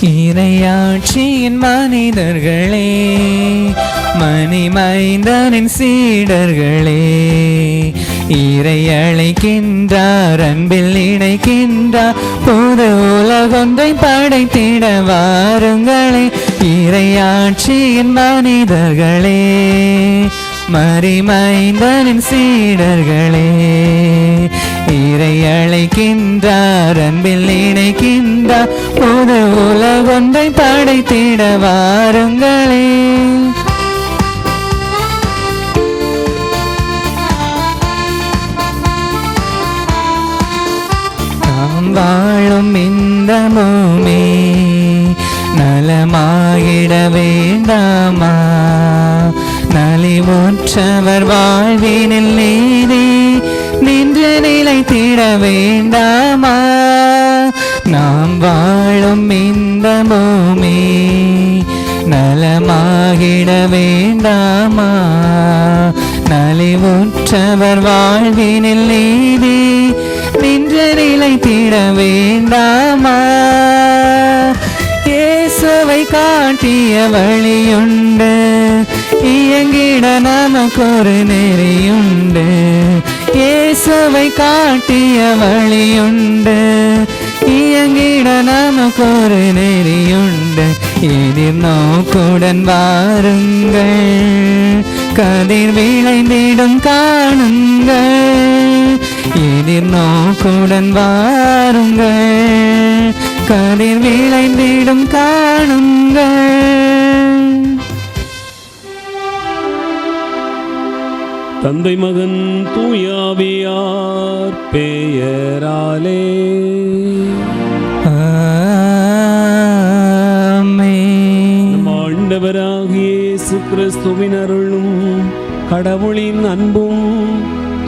இறையாட்சியின் மனிதர்களே, மணிமைந்தனின் சீடர்களே, இறை அழைக்கின்றார், அன்பில் இணைக்கின்றார், புது உலகொன்றை படைத்திட வாருங்களே. இறையாட்சியின் மனிதர்களே, மரிமைந்தனின் சீடர்களே, இறை அழைக்கின்றார், அன்பில் இணைக்கின்றார், புது உலகொன்றை படைத்திட வாருங்களே. நாம் வாழும் இந்த பூமி நலமாகிட வேண்டாமா? நலிவுற்றவர் வாழ்வினில் நீதி நின்று நிலைத்திட வேண்டாமா? நாம் வாழும் இந்த பூமி நலமாகிட வேண்டாமா? நலிவுற்றவர் வாழ்வினில் நீதி நின்று நிலைத்திட வேண்டாமா? இயேசுவை காட்டிய வழியுண்டு, இயங்கிட நமக்கொரு நெறியுண்டு. இயேசுவை காட்டிய வழியுண்டு, இயங்கிட நமக்கொரு நெறியுண்டு. எதிர் நோக்குடன் வாருங்கள், கதிர் விளைந்திடும் காணுங்கள். எதிர் நோக்குடன் வாருங்கள், கதிர் விளைந்திடும் காணுங்கள். தந்தை மகன் தூயாவியார் பெயராலே ஆமென். ஆண்டவராகிய இயேசு கிறிஸ்துவின் அருளும் கடவுளின் அன்பும்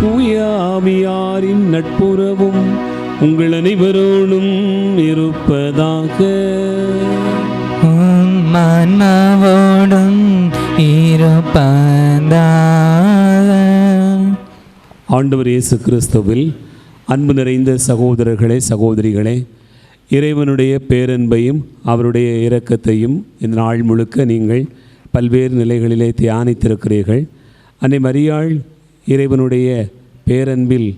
தூயாவியாரின் நட்புறவும் உங்கள் அனைவரோடும் இருப்பதாக. மன்னவோடும் இருப்பதாக. ஆண்டவர் இயேசு கிறிஸ்துவில் அன்பு நிறைந்த சகோதரர்களே, சகோதரிகளே, இறைவனுடைய பேரன்பையும் அவருடைய இரக்கத்தையும் இந்த நாள் முழுக்க நீங்கள் பல்வேறு நிலைகளிலே தியானித்திருக்கிறீர்கள். அன்னை மரியாள் இறைவனுடைய பேரன்பில்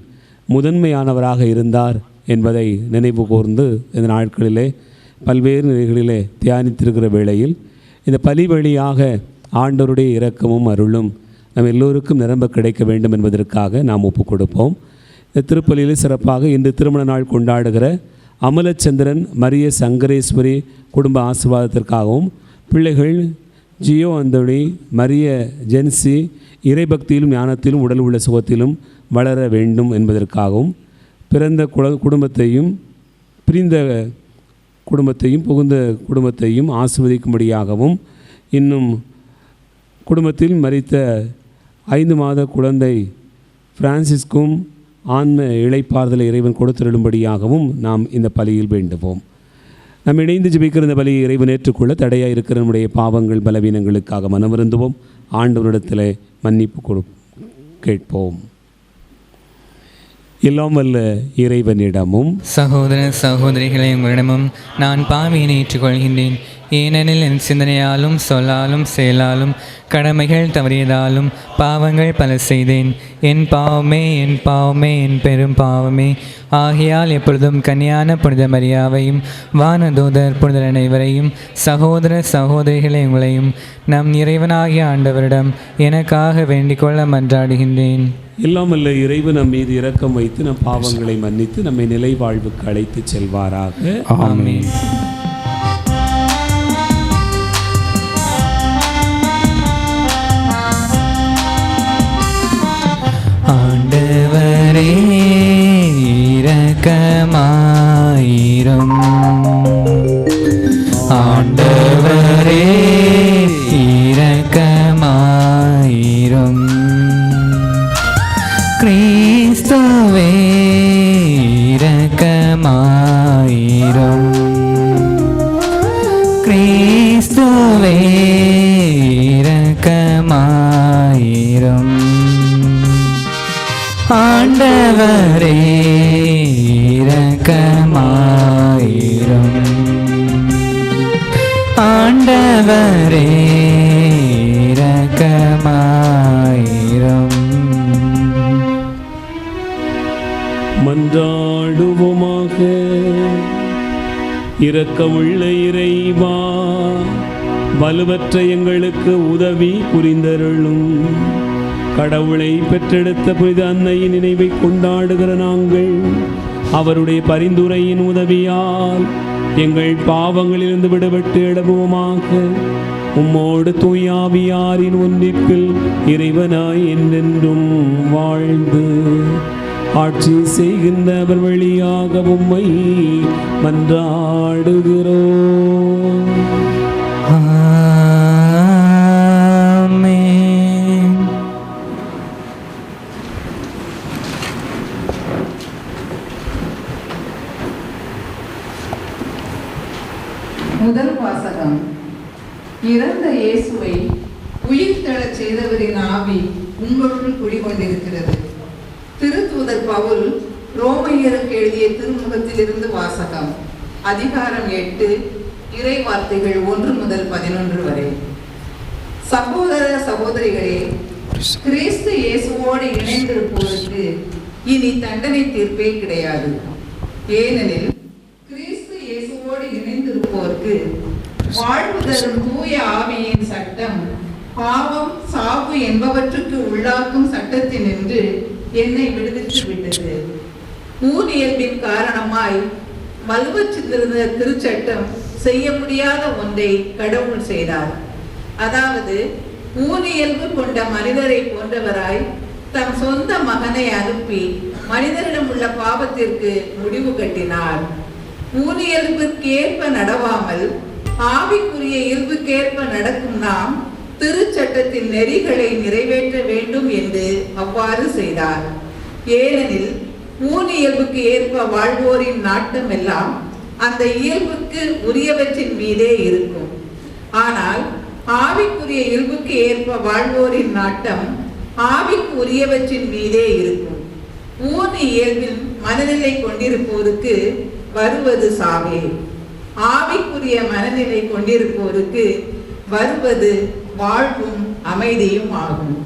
முதன்மையானவராக இருந்தார் என்பதை நினைவு கூர்ந்து இந்த நாட்களிலே பல்வேறு நிலைகளிலே தியானித்திருக்கிற வேளையில் இந்த பலி வழியாக ஆண்டவருடைய இரக்கமும் அருளும் நம் எல்லோருக்கும் நிரம்ப கிடைக்க வேண்டும் என்பதற்காக நாம் ஒப்புக் கொடுப்போம். இந்த திருப்பலியில் சிறப்பாக இன்று திருமண நாள் கொண்டாடுகிற அமலச்சந்திரன் மரிய சங்கரேஸ்வரி குடும்ப ஆசீர்வாதத்திற்காகவும், பிள்ளைகள் ஜியோ அந்தோணி மரிய ஜென்சி இறைபக்தியிலும் ஞானத்திலும் உடல் உள்ள சுகத்திலும் வளர வேண்டும் என்பதற்காகவும், பிறந்த குடும்பத்தையும் பிரிந்த குடும்பத்தையும் புகுந்த குடும்பத்தையும் ஆசீர்வதிக்கும்படியாகவும், இன்னும் குடும்பத்தில் மரித்த 5 மாத குழந்தை பிரான்சிஸ்கும் ஆன்ம இளைப்பாறுதலை இறைவன் கொடுத்திருடும்படியாகவும் நாம் இந்த பலியில் வேண்டுவோம். நாம் இணைந்து ஜெபிக்கிற இந்த பலியை இறைவன் ஏற்றுக்கொள்ள தடையாக இருக்கிற நம்முடைய பாவங்கள் பலவீனங்களுக்காக மனமருந்துவோம். ஆண்டவரிடத்தில் மன்னிப்பு கேட்போம். எல்லாம் வல்ல இறைவனிடமும் சகோதர சகோதரிகளை உங்களிடமும் நான் பாவியினை ஏற்றுக்கொள்கின்றேன். ஏனெனில் என் சிந்தனையாலும் சொல்லாலும் செயலாலும் கடமைகள் தவறியதாலும் பாவங்கள் பல செய்தேன். என் பாவமே என் பாவமே என் பெரும் பாவமே. ஆகையால் எப்பொழுதும் கன்னியான புனித மரியாவையும் வானதூதர் புனிதர் அனைவரையும் சகோதர சகோதரிகளை உங்களையும் நம் இறைவனாகிய ஆண்டவரிடம் எனக்காக வேண்டிக்கொள்ள மன்றாடுகின்றேன். எல்லாம் வல்ல இறைவன் நம் மீது இரக்கம் வைத்து நம் பாவங்களை மன்னித்து நம்மை நிலை வாழ்வுக்கு அழைத்து செல்வாராக. ஆமென். ஆண்டவரே இரக்கமாயிரும். ஆண்டவரே இரக்கமாயிரும். கிறிஸ்துவே இரக்கமாயிரும். கிறிஸ்துவே இரக்கமாயிரும். ஆண்டவரே இரக்கமாயிரும். ஆண்டவரே இரக்கமாயிரும். மன்றாடுவோமாக. இரக்கமுள்ள இறைவா, வலுவற்ற எங்களுக்கு உதவி புரிந்தருளும். கடவுளை பெற்றெடுத்த புனித அன்னையின் நினைவை கொண்டாடுகிற நாங்கள் அவருடைய பரிந்துரையின் உதவியால் எங்கள் பாவங்களிலிருந்து விடுபட்டு எழுப்புவோமாக. உம்மோடு தூயாவியாரின் ஒன்றிப்பில் இறைவனாய் என்றென்றும் வாழ்ந்து ஆட்சி செய்கின்ற அவர் வழியாக உம்மை மன்றாடுகிறோம். ஆமென். முதல் வாசகம். இறந்த இயேசுவை உயிர்த்தெழச் செய்தவரின் ஆவி உங்களுள் குடிகொண்டிருக்கிறது. திருத்தூதர் பவுல் ரோமையருக்கு எழுதிய திருமுகத்திலிருந்து வாசகம். அதிகாரம் 8, இறை வார்த்தைகள் 1 முதல் 11 வரை. சகோதர சகோதரிகளே, கிறிஸ்து இயேசுவோடு இணைந்திருப்போருக்கு இனி தண்டனை தீர்ப்பே கிடையாது. ஏனெனில் கிறிஸ்து இயேசுவோடு இணைந்திருப்போருக்கு வாழ்வு தரும் தூய ஆவியின் சட்டம் பாவம் சாவு என்பவற்றுக்கு உள்ளாக்கும் சட்டத்தினின்று என்னை விடுவித்து விட்டது. ஊனியல்பின் காரணமாய் வலுவற்றிருந்த திருச்சட்டம் செய்ய முடியாத ஒன்றை கடவுள் செய்தார். அதாவது ஊனியல்பு கொண்ட மனிதரை போன்றவராய் தம் சொந்த மகனை அனுப்பி மனிதரிடம் உள்ள பாவத்திற்கு முடிவு கட்டினார். ஊனியல்புக்கேற்ப நடவாமல் ஆவிக்குரிய இயல்புக்கேற்ப நடக்கும் நாம் திருச்சட்டத்தின் நெறிகளை நிறைவேற்ற வேண்டும் என்று அவ்வாறு செய்தார். ஏனெனில் ஊனியல்புக்கு ஏற்ப வாழ்வோரின் நாட்டம் எல்லாம் அந்த இயல்புக்கு உரியவற்றின் மீதே இருக்கும். ஆனால் ஆவிக்குரிய இயல்புக்கு ஏற்ப வாழ்வோரின் நாட்டம் ஆவிக்கு உரியவற்றின் மீதே இருக்கும். ஊனி இயல்பில் மனநிலை கொண்டிருப்போருக்கு வருவது சாவே. ஆவிக்குரிய மனநிலை கொண்டிருப்போருக்கு வருவது வாழ்வும் அமைதியும் ஆகும்.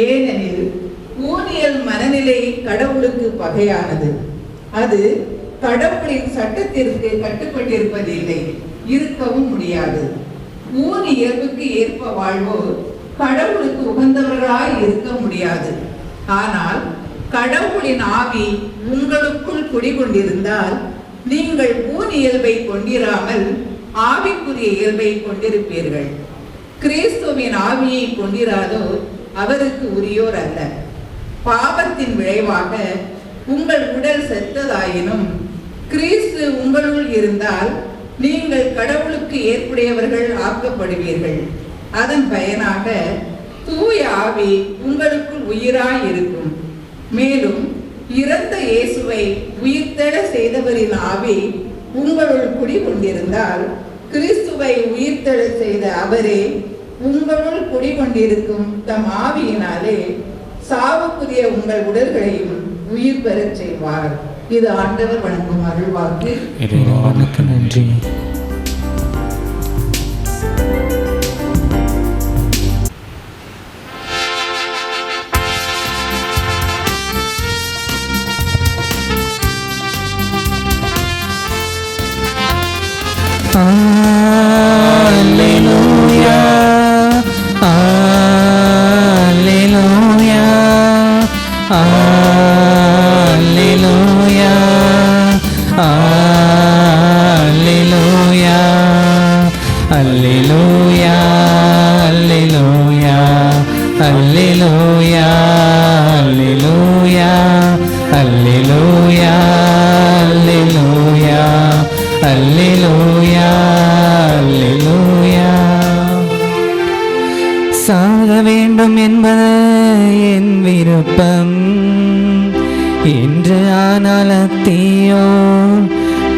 ஏனெனில் ஊனியல் மனநிலை கடவுளுக்கு பகையானது. அது கடவுளின் சட்டத்திற்கு கட்டுப்பட்டிருப்பதில்லை, இருக்கவும் முடியாது. ஊனியல்புக்கு ஏற்ப வாழ்வோர் கடவுளுக்கு உகந்தவர்களாய் இருக்க முடியாது. ஆனால் கடவுளின் ஆவி உங்களுக்குள் குடிகொண்டிருந்தால் நீங்கள் ஊனியல்பை கொண்டிராமல் ஆவிக்குரிய இயல்பை கொண்டிருப்பீர்கள். கிறிஸ்துவின் ஆவியை கொண்டிராதோர் அவருக்கு உரியோர் அல்ல. பாவத்தின் விளைவாக உங்கள் உடல் செத்ததாயினும் கிறிஸ்து உங்களுள் இருந்தால் நீங்கள் கடவுளுக்கு ஏற்புடையவர்கள் ஆக்கப்படுவீர்கள். அதன் பயனாக தூய ஆவி உங்களுக்குள் உயிராய் இருக்கும். மேலும் இறந்த இயேசுவை உயிர்த்தெழ செய்தவரின் ஆவி உங்களுள் குடிகொண்டிருந்தால் கிறிஸ்துவை உயிர்த்தெழ செய்த அவரே உங்களுள் குடிகொண்டிருக்கும் தம் ஆவியினாலே சாவுக்குரிய உங்கள் உடல்களையும் உயிர் பெறச் செய்வார். இது ஆண்டவர் வழங்கும் அருள்வாக்கு. இறைவனுக்கு நன்றி. Alleluia, Alleluia, Alleluia, Alleluia, Alleluia, Alleluia, Alleluia, Alleluia, Alleluia, Alleluia, Alleluia, Alleluia. சாக வேண்டும் என்பது என் விருப்பம் என்று ஆனால் அத்தீயோ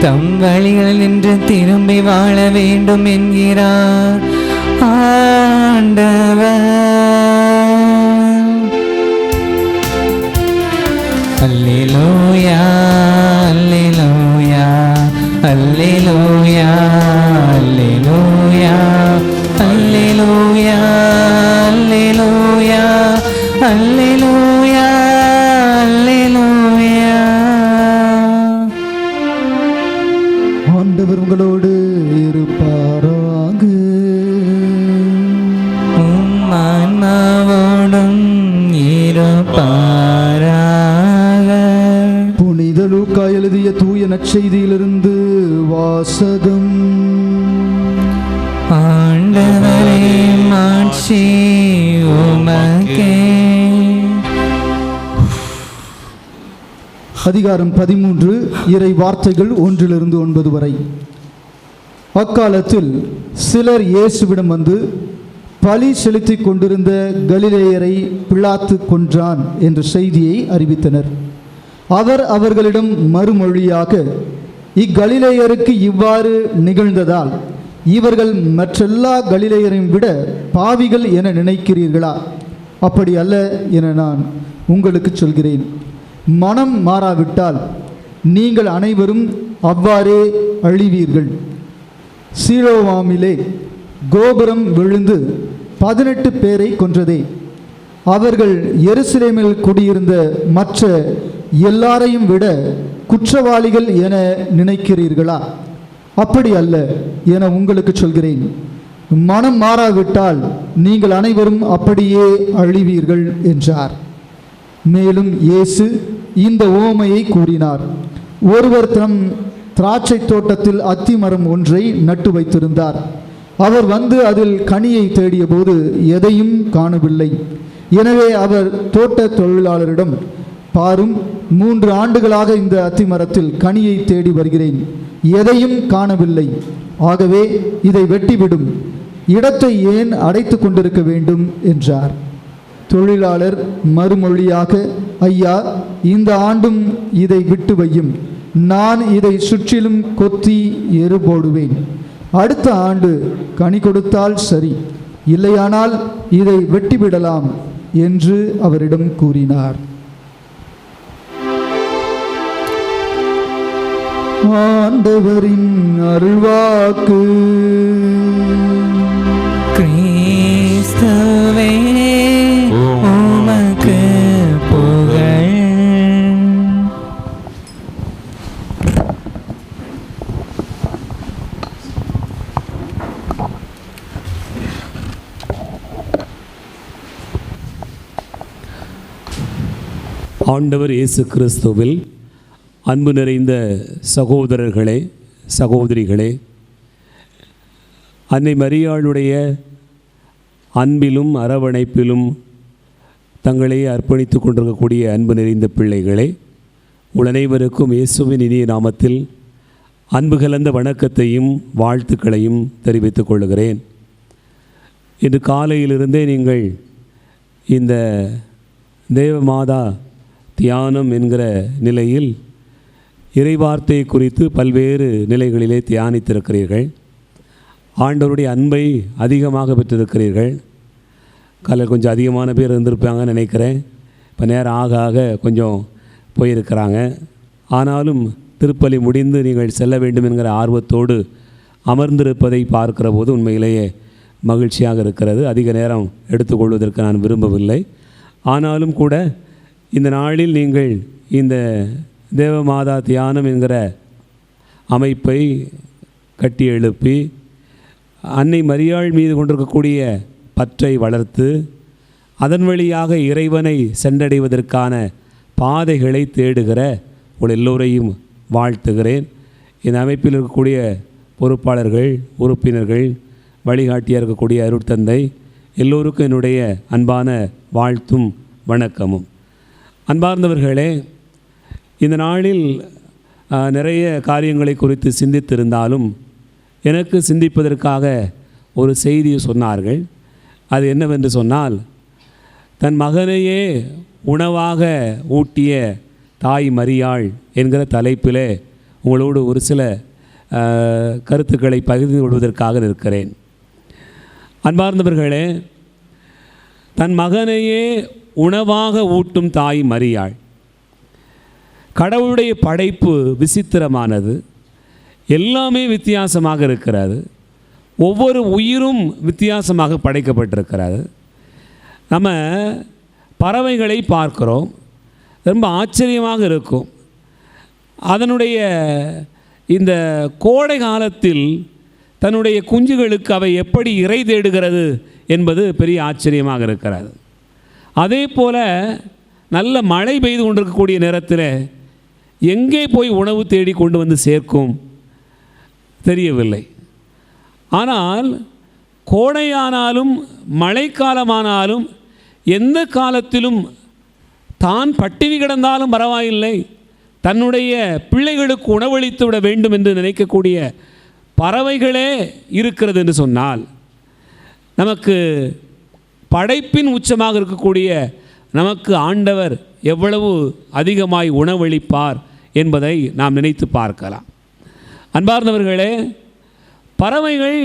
தம் வழிகளில் நின்று திரும்பி வாழ வேண்டும் என்கிறார் ஆண்டவர். அல்லேலூயா, அல்லேலூயா, அல்லேலூயா, அல்லேலூயா, நற்செய்தியிலிருந்து வாசகம். ஆண்டவரே மாட்சி உமக்கே. அதிகாரம் 13, இறை வார்த்தைகள் 1-9 வரை. அக்காலத்தில் சிலர் இயேசுவிடம் வந்து, பலி செலுத்தி கொண்டிருந்த கலிலேயரை பிலாத்து கொன்றான் என்ற செய்தியை அறிவித்தனர். அவர் அவர்களிடம் மறுமொழியாக, இக்கலிலேயருக்கு இவ்வாறு நிகழ்ந்ததால் இவர்கள் மற்றெல்லா கலிலேயரையும் விட பாவிகள் என நினைக்கிறீர்களா? அப்படி அல்ல என நான் உங்களுக்கு சொல்கிறேன். மனம் மாறாவிட்டால் நீங்கள் அனைவரும் அவ்வாறே அழிவீர்கள். சீலோவாமிலே கோபுரம் விழுந்து 18 பேரை கொன்றதே, அவர்கள் எருசலேமில் குடியிருந்த மற்ற எல்லாரையும் விட குற்றவாளிகள் என நினைக்கிறீர்களா? அப்படி அல்ல என உங்களுக்கு சொல்கிறேன். மனம் மாறாவிட்டால் நீங்கள் அனைவரும் அப்படியே அழிவீர்கள் என்றார். மேலும் இயேசு இந்த உவமையை கூறினார். ஒருவர் தம் திராட்சை தோட்டத்தில் அத்தி மரம் ஒன்றை நட்டு வைத்திருந்தார். அவர் வந்து அதில் கனியை தேடிய போது எதையும் காணவில்லை. எனவே அவர் தோட்ட தொழிலாளரிடம், பாரும், 3 ஆண்டுகளாக இந்த அத்தி மரத்தில் கனியை தேடி வருகிறேன், எதையும் காணவில்லை. ஆகவே இதை வெட்டிவிடும், இடத்தை ஏன் அடைத்து கொண்டிருக்க வேண்டும் என்றார். தொழிலாளர் மறுமொழியாக, ஐயா, இந்த ஆண்டும் இதை விட்டு வையும், நான் இதை சுற்றிலும் கொத்தி எரு போடுவேன். அடுத்த ஆண்டு கனி கொடுத்தால் சரி, இல்லையானால் இதை வெட்டிவிடலாம் என்று அவரிடம் கூறினார். ஆண்டவரின் அருள்வாக்கு. கிறிஸ்துவே உமக்கு புகழ். ஆண்டவர் இயேசு கிறிஸ்துவில் அன்பு நிறைந்த சகோதரர்களே, சகோதரிகளே, அன்னை மரியாளுடைய அன்பிலும் அரவணைப்பிலும் தங்களை அர்ப்பணித்து கொண்டிருக்கக்கூடிய அன்பு நிறைந்த பிள்ளைகளே, அனைவருக்கும் இயேசுவின் இனிய நாமத்தில் அன்பு கலந்த வணக்கத்தையும் வாழ்த்துக்களையும் தெரிவித்துக் கொள்கிறேன். இன்று காலையிலிருந்தே நீங்கள் இந்த தேவமாதா தியானம் என்கிற நிலையில் இறைவார்த்தை குறித்து பல்வேறு நிலைகளிலே தியானித்திருக்கிறீர்கள். ஆண்டவருடைய அன்பை அதிகமாக பெற்றிருக்கிறீர்கள். காலையில் கொஞ்சம் அதிகமான பேர் இருந்திருப்பாங்கன்னு நினைக்கிறேன். இப்போ நேரம் ஆக ஆக கொஞ்சம் போயிருக்கிறாங்க. ஆனாலும் திருப்பலி முடிந்து நீங்கள் செல்ல வேண்டும் என்கிற ஆர்வத்தோடு அமர்ந்திருப்பதை பார்க்கிற போது உண்மையிலேயே மகிழ்ச்சியாக இருக்கிறது. அதிக நேரம் எடுத்துக்கொள்வதற்கு நான் விரும்பவில்லை. ஆனாலும் கூட இந்த நாளில் நீங்கள் இந்த தேவமாதா தியானம் என்கிற அமைப்பை கட்டி எழுப்பி அன்னை மரியாள் மீது கொண்டிருக்கக்கூடிய பற்றை வளர்த்து அதன் வழியாக இறைவனை சென்றடைவதற்கான பாதைகளை தேடுகிற உங்கள் எல்லோரையும் வாழ்த்துகிறேன். இந்த அமைப்பில் இருக்கக்கூடிய பொறுப்பாளர்கள், உறுப்பினர்கள், வழிகாட்டியாக இருக்கக்கூடிய அருட்தந்தை எல்லோருக்கும் என்னுடைய அன்பான வாழ்த்தும் வணக்கமும். அன்பார்ந்தவர்களே, இந்த நாளில் நிறைய காரியங்களை குறித்து சிந்தித்திருந்தாலும் எனக்கு சிந்திப்பதற்காக ஒரு செய்தியை சொன்னார்கள். அது என்னவென்று சொன்னால், தன் மகனையே உணவாக ஊட்டிய தாய் மரியாள் என்கிற தலைப்பிலே உங்களோடு ஒரு சில கருத்துக்களை பகிர்ந்து கொள்வதற்காக நிற்கிறேன். அன்பார்ந்தவர்களே, தன் மகனையே உணவாக ஊட்டும் தாய் மரியாள். கடவுளுடைய படைப்பு விசித்திரமானது. எல்லாமே வித்தியாசமாக இருக்கிறது. ஒவ்வொரு உயிரும் வித்தியாசமாக படைக்கப்பட்டிருக்கிறது. நம்ம பறவைகளை பார்க்கிறோம், ரொம்ப ஆச்சரியமாக இருக்கும். அதனுடைய இந்த கோடை காலத்தில் தன்னுடைய குஞ்சுகளுக்கு அவை எப்படி இறை தேடுகிறது என்பது பெரிய ஆச்சரியமாக இருக்கிறது. அதே போல் நல்ல மழை பெய்து கொண்டிருக்கக்கூடிய நேரத்தில் எங்கே போய் உணவு தேடி கொண்டு வந்து சேர்க்கும் தெரியவில்லை. ஆனால் கோடையானாலும் மழைக்காலமானாலும் எந்த காலத்திலும் தான் பட்டினி கிடந்தாலும் பரவாயில்லை, தன்னுடைய பிள்ளைகளுக்கு உணவளித்து விட வேண்டும் என்று நினைக்கக்கூடிய பறவைகளே இருக்கிறது என்று சொன்னால், நமக்கு படைப்பின் உச்சமாக இருக்கக்கூடிய நமக்கு ஆண்டவர் எவ்வளவு அதிகமாய் உணவளிப்பார் என்பதை நாம் நினைத்து பார்க்கலாம். அன்பார்ந்தவர்களே, பறவைகள்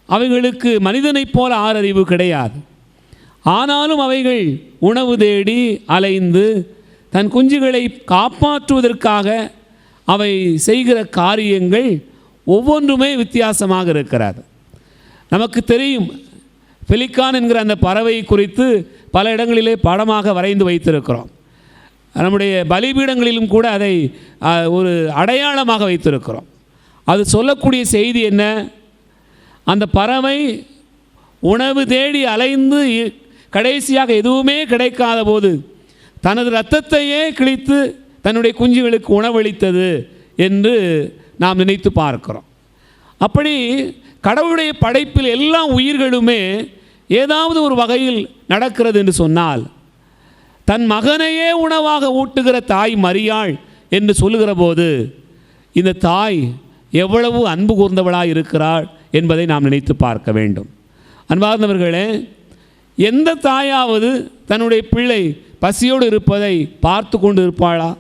அவைகளுக்கு மனிதனைப் போல ஆறறிவு கிடையாது. ஆனாலும் அவைகள் உணவு தேடி அலைந்து தன் குஞ்சுகளை காப்பாற்றுவதற்காக அவை செய்கிற காரியங்கள் ஒவ்வொன்றுமே வித்தியாசமாக இருக்கிறது. நமக்கு தெரியும், பெலிக்கான் என்கிற அந்த பறவை குறித்து பல இடங்களிலே படமாக வரைந்து வைத்திருக்கிறோம். நம்முடைய பலிபீடங்களிலும் கூட அதை ஒரு அடையாளமாக வைத்திருக்கிறோம். அது சொல்லக்கூடிய செய்தி என்ன? அந்த பறவை உணவு தேடி அலைந்து கடைசியாக எதுவுமே கிடைக்காத போது தனது இரத்தத்தையே கிழித்து தன்னுடைய குஞ்சுகளுக்கு உணவளித்தது என்று நாம் நினைத்து பார்க்கிறோம். அப்படி கடவுளுடைய படைப்பில் எல்லா உயிர்களுமே ஏதாவது ஒரு வகையில் நடக்கிறது என்று சொன்னால், தன் மகனையே உணவாக ஊட்டுகிற தாய் மரியாள் என்று சொல்லுகிற போது இந்த தாய் எவ்வளவு அன்பு கூர்ந்தவளாக இருக்கிறாள் என்பதை நாம் நினைத்து பார்க்க வேண்டும். அன்பார்ந்தவர்களே, எந்த தாயாவது தன்னுடைய பிள்ளை பசியோடு இருப்பதை பார்த்து கொண்டு இருப்பாளா?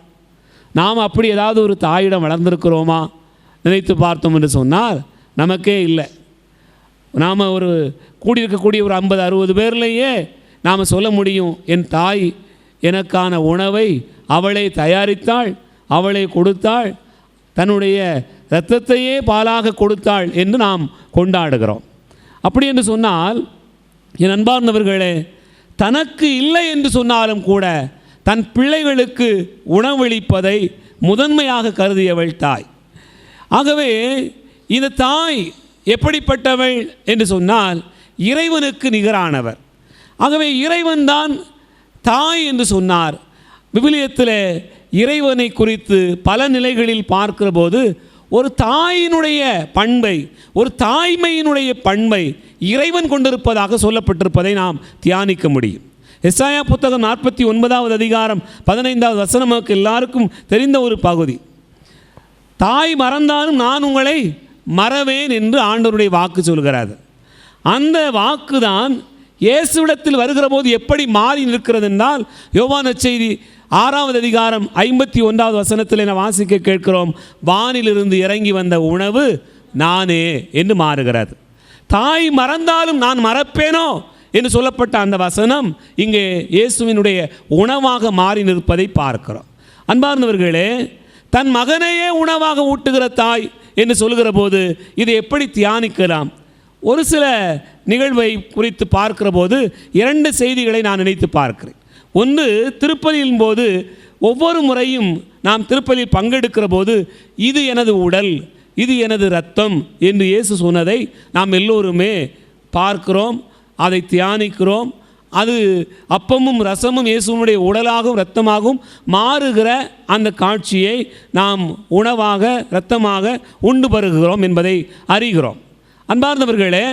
நாம் அப்படி ஏதாவது ஒரு தாயிடம் வளர்ந்திருக்கிறோமா? நினைத்து பார்த்தோம் என்று சொன்னால் நமக்கே இல்லை. நாம் ஒரு கூடியிருக்கக்கூடிய ஒரு 50-60 பேர்லேயே நாம் சொல்ல முடியும், என் தாய் எனக்கான உணவை அவளே தயாரித்தாள், அவளே கொடுத்தாள், தன்னுடைய இரத்தத்தையே பாலாக கொடுத்தாள் என்று நாம் கொண்டாடுகிறோம். அப்படி என்று சொன்னால், என் அன்பார்ந்தவர்களே, தனக்கு இல்லை என்று சொன்னாலும் கூட தன் பிள்ளைகளுக்கு உணவளிப்பதை முதன்மையாக கருதியவள் தாய். ஆகவே இந்த தாய் எப்படிப்பட்டவள் என்று சொன்னால், இறைவனுக்கு நிகரானவர். ஆகவே இறைவன்தான் தாய் என்று சொன்னார். விவிலியத்தில் இறைவனை குறித்து பல நிலைகளில் பார்க்கிற போது ஒரு தாயினுடைய பண்பை, ஒரு தாய்மையினுடைய பண்பை இறைவன் கொண்டிருப்பதாக சொல்லப்பட்டிருப்பதை நாம் தியானிக்க முடியும். எசாயா புத்தகம் 49வது அதிகாரம் 15வது வசனம் நமக்கு எல்லாருக்கும் தெரிந்த ஒரு பகுதி. தாய் மறந்தாலும் நான் உங்களை மறவேன் என்று ஆண்டவருடைய வாக்கு சொல்கிறது. அந்த வாக்கு தான் இயேசுவிடத்தில் வருகிற போது எப்படி மாறி நிற்கிறது என்றால், யோவான் நற்செய்தி 6வது அதிகாரம் 51வது வசனத்தில் நான் வாசிக்க கேட்கிறோம், வானிலிருந்து இறங்கி வந்த உணவு நானே என்று மாறுகிறது. தாய் மறந்தாலும் நான் மறப்பேனோ என்று சொல்லப்பட்ட அந்த வசனம் இங்கே இயேசுவினுடைய உணவாக மாறி நிற்பதை பார்க்கிறோம். அன்பார்ந்தவர்களே, தன் மகனையே உணவாக ஊட்டுகிற தாய் என்று சொல்லுகிற போது இதை எப்படி தியானிக்கலாம்? ஒரு சில நிகழ்வை குறித்து பார்க்கிற போது 2 செய்திகளை நான் நினைத்து பார்க்கிறேன். ஒன்று, திருப்பலியின் போது ஒவ்வொரு முறையும் நாம் திருப்பலியில் பங்கெடுக்கிற போது இது எனது உடல், இது எனது இரத்தம் என்று இயேசு சொன்னதை நாம் எல்லோருமே பார்க்கிறோம், அதை தியானிக்கிறோம். அது அப்பமும் ரசமும் இயேசுவினுடைய உடலாகவும் இரத்தமாகவும் மாறுகிற அந்த காட்சியை நாம் உணவாக இரத்தமாக உண்டு பருகிறோம் என்பதை அறிகிறோம். அன்பார்ந்தவர்களே,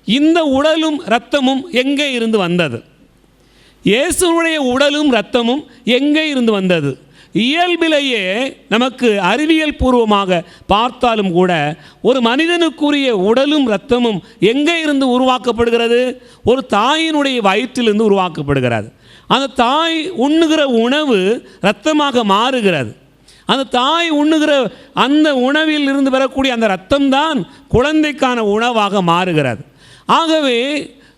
இந்த உடலும் இரத்தமும் எங்கே இருந்து வந்தது? இயேசுவுடைய உடலும் இரத்தமும் எங்கே இருந்து வந்தது? இயல்பிலேயே நமக்கு அறிவியல் பூர்வமாக பார்த்தாலும் கூட ஒரு மனிதனுக்குரிய உடலும் இரத்தமும் எங்கே இருந்து உருவாக்கப்படுகிறது? ஒரு தாயினுடைய வயிற்றிலிருந்து உருவாக்கப்படுகிறது. அந்த தாய் உண்ணுகிற உணவு இரத்தமாக மாறுகிறது. அந்த தாய் உண்ணுகிற அந்த உணவில் இருந்து வரக்கூடிய அந்த இரத்தம்தான் குழந்தைக்கான உணவாக மாறுகிறது. ஆகவே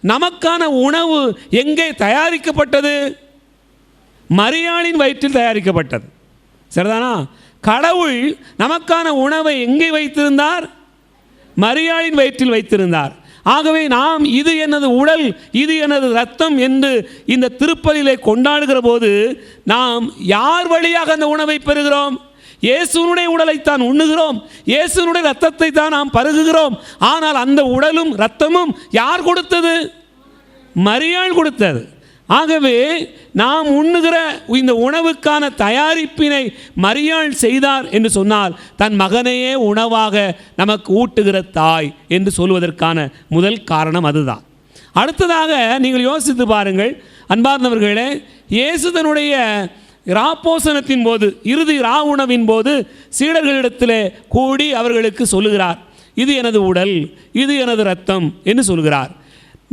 நமக்கான உணவு எங்கே தயாரிக்கப்பட்டது? மரியாளின் வயிற்றில் தயாரிக்கப்பட்டது. சரிதானா? கடவுள் நமக்கான உணவை எங்கே வைத்திருந்தார்? மரியாளின் வயிற்றில் வைத்திருந்தார். ஆகவே நாம் இது எனது உடல், இது எனது இரத்தம் என்று இந்த திருப்பலியிலே கொண்டாடுகிற போது நாம் யார் வழியாக அந்த உணவை பெறுகிறோம்? இயேசுனுடைய உடலைத்தான் உண்ணுகிறோம், இயேசுனுடைய இரத்தத்தை தான் நாம் பருகுகிறோம். ஆனால் அந்த உடலும் இரத்தமும் யார் கொடுத்தது? மரியாள் கொடுத்தது. ஆகவே நாம் உண்ணுகிற இந்த உணவுக்கான தயாரிப்பினை மரியாள் செய்தார் என்று சொன்னால் தன் மகனையே உணவாக நமக்கு ஊட்டுகிற தாய் என்று சொல்வதற்கான முதல் காரணம் அதுதான். அடுத்ததாக நீங்கள் யோசித்து பாருங்கள் அன்பார்ந்தவர்களே, இயேசு தன்னுடைய ராப்போசனத்தின் போது, இறுதி ரா உணவின் போது சீடர்களிடத்தில் கூடி அவர்களுக்கு சொல்லுகிறார், இது எனது உடல், இது எனது இரத்தம் என்று சொல்கிறார்.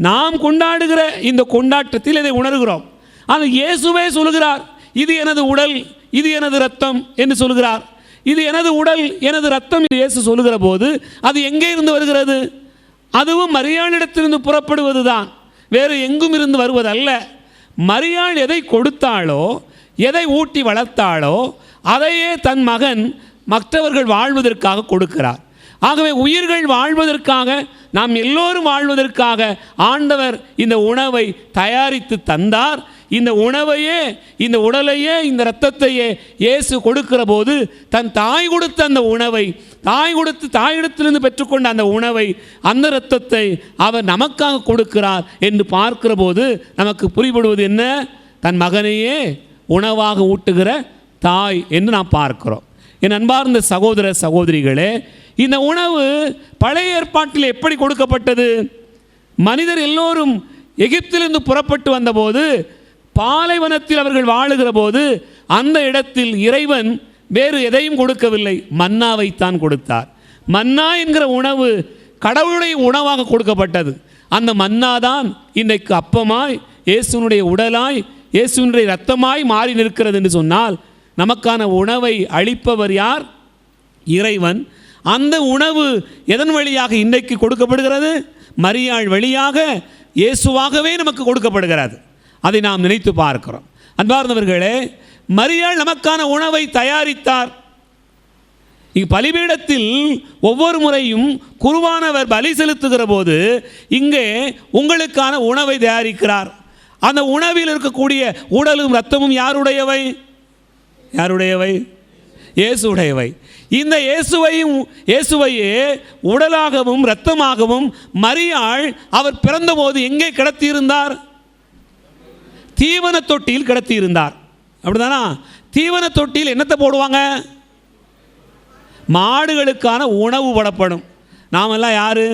நாம் கொண்டாடுகிற இந்த கொண்டாட்டத்தில் இதை உணர்கிறோம். ஆனால் இயேசுவே சொல்கிறார், இது எனது உடல், இது எனது இரத்தம் என்று சொல்கிறார். இது எனது உடல், எனது இரத்தம் இயேசு சொல்லுகிற போது அது எங்கே இருந்து வருகிறது? அதுவும் மரியாளிடத்திலிருந்து புறப்படுவது தான், வேறு எங்கும் இருந்து வருவதல்ல. மரியாள் எதை கொடுத்தாளோ, எதை ஊட்டி வளர்த்தாளோ அதையே தன் மகன் மற்றவர்கள் வாழ்வதற்காக கொடுக்கிறார். ஆகவே உயிர்கள் வாழ்வதற்காக, நாம் எல்லோரும் வாழ்வதற்காக ஆண்டவர் இந்த உணவை தயாரித்து தந்தார். இந்த உணவையே, இந்த உடலையே, இந்த இரத்தத்தையே இயேசு கொடுக்கிற போது தன் தாய் கொடுத்த அந்த உணவை, தாயிடத்திலிருந்து பெற்றுக்கொண்ட அந்த உணவை, அந்த இரத்தத்தை அவர் நமக்காக கொடுக்கிறார் என்று பார்க்கிற போது நமக்கு புரிபடுவது என்ன? தன் மகனையே உணவாக ஊட்டுகிற தாய் என்று நாம் பார்க்கிறோம். என் அன்பார்ந்த சகோதர சகோதரிகளே, இந்த உணவு பழைய ஏற்பாட்டில் எப்படி கொடுக்கப்பட்டது? மனிதர் எல்லோரும் எகிப்திலிருந்து புறப்பட்டு வந்தபோது, பாலைவனத்தில் அவர்கள் வாழுகிற போது அந்த இடத்தில் இறைவன் வேறு எதையும் கொடுக்கவில்லை, மன்னாவைத்தான் கொடுத்தார். மன்னா என்கிற உணவு கடவுளுடைய உணவாக கொடுக்கப்பட்டது. அந்த மன்னாதான் இன்றைக்கு அப்பமாய், இயேசுனுடைய உடலாய், இயேசுனுடைய இரத்தமாய் மாறி நிற்கிறது என்று சொன்னால், நமக்கான உணவை அளிப்பவர் யார்? இறைவன். அந்த உணவு எதன் வழியாக இன்றைக்கு கொடுக்கப்படுகிறது? மரியாள் வழியாக இயேசுவாகவே நமக்கு கொடுக்கப்படுகிறது. அதை நாம் நினைத்து பார்க்கிறோம். அன்பார்ந்தவர்களே, மரியாள் நமக்கான உணவை தயாரித்தார். பலிபீடத்தில் ஒவ்வொரு முறையும் குருவானவர் பலி செலுத்துகிற போது இங்கே உங்களுக்கான உணவை தயாரிக்கிறார். அந்த உணவில் இருக்கக்கூடிய உடலும் இரத்தமும் யாருடையவை? யாருடையவை? இயேசுடையவை. இந்த இயேசுவையே உடலாகவும் இரத்தமாகவும் மரியாள் அவர் பிறந்தபோது எங்கே கிடத்தியிருந்தார்? தீவன தொட்டியில் கிடத்தியிருந்தார். அப்படிதானா? தீவன தொட்டியில் என்னத்தை போடுவாங்க? மாடுகளுக்கான உணவு போடப்படும். நாமெல்லாம் யாரு?